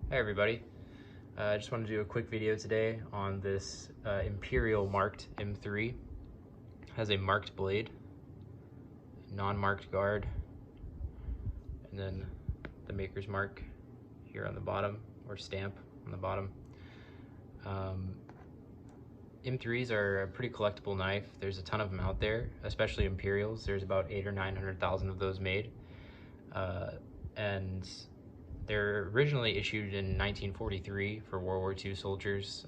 Hey everybody, I just want to do a quick video today on this Imperial marked M3. It has a marked blade, non-marked guard, and then the maker's mark here on the bottom, or stamp on the bottom. M3s are a pretty collectible knife. There's a ton of them out there, especially Imperials. There's about 800,000 or 900,000 of those made. And they're originally issued in 1943 for World War II soldiers,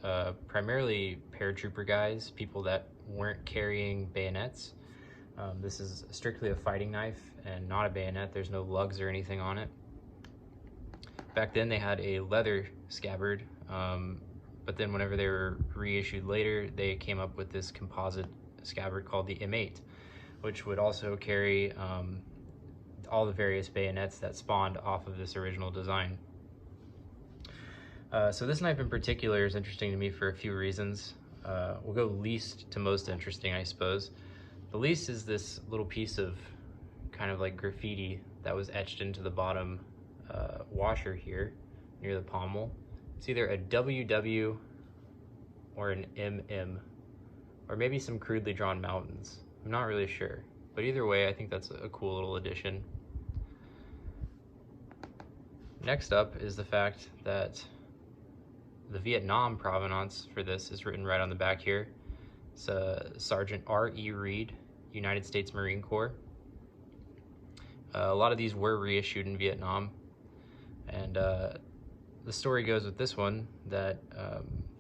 primarily paratrooper guys, people that weren't carrying bayonets. This is strictly a fighting knife and not a bayonet. There's no lugs or anything on it. Back then they had a leather scabbard, but then whenever they were reissued later, they came up with this composite scabbard called the M8, which would also carry all the various bayonets that spawned off of this original design. So this knife in particular is interesting to me for a few reasons. We'll go least to most interesting, I suppose. The least is this little piece of kind of like graffiti that was etched into the bottom washer here near the pommel. It's either a WW or an MM, or maybe some crudely drawn mountains. I'm not really sure, but either way, I think that's a cool little addition. Next up is the fact that the Vietnam provenance for this is written right on the back here. It's Sergeant R.E. Reed, United States Marine Corps. A lot of these were reissued in Vietnam, and the story goes with this one that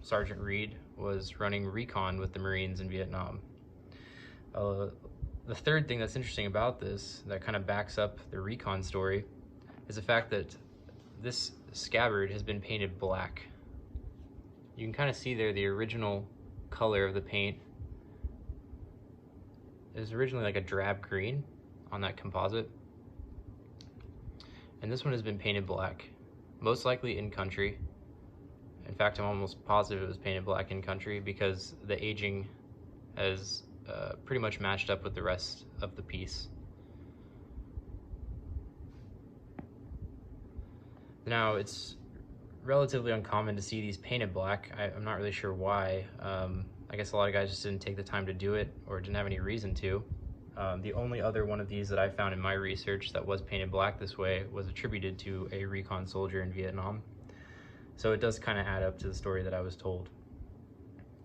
Sergeant Reed was running Recon with the Marines in Vietnam. The third thing that's interesting about this, that kind of backs up the Recon story, is the fact that this scabbard has been painted black. You can kind of see there the original color of the paint is originally like a drab green on that composite, and this one has been painted black, most likely in country. In fact, I'm almost positive it was painted black in country because the aging has pretty much matched up with the rest of the piece. Now, it's relatively uncommon to see these painted black. I'm not really sure why. I guess a lot of guys just didn't take the time to do it or didn't have any reason to. The only other one of these that I found in my research that was painted black this way was attributed to a recon soldier in Vietnam. So it does kind of add up to the story that I was told.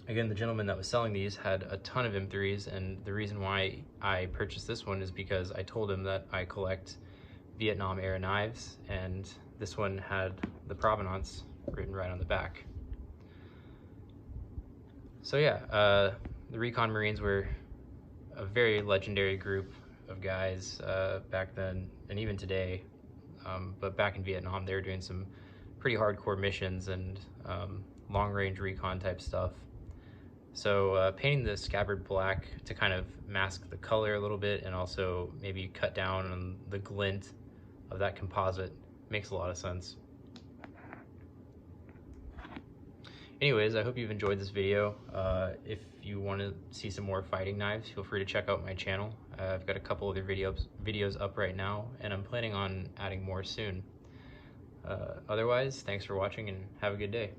Again, the gentleman that was selling these had a ton of M3s, and the reason why I purchased this one is because I told him that I collect Vietnam era knives, and this one had the provenance written right on the back. So yeah, the Recon Marines were a very legendary group of guys back then, and even today. But back in Vietnam, they were doing some pretty hardcore missions and long-range recon type stuff. So painting the scabbard black to kind of mask the color a little bit and also maybe cut down on the glint of that composite makes a lot of sense. Anyways, I hope you've enjoyed this video. If you want to see some more fighting knives, feel free to check out my channel. I've got a couple other videos up right now, and I'm planning on adding more soon. Otherwise, thanks for watching and have a good day.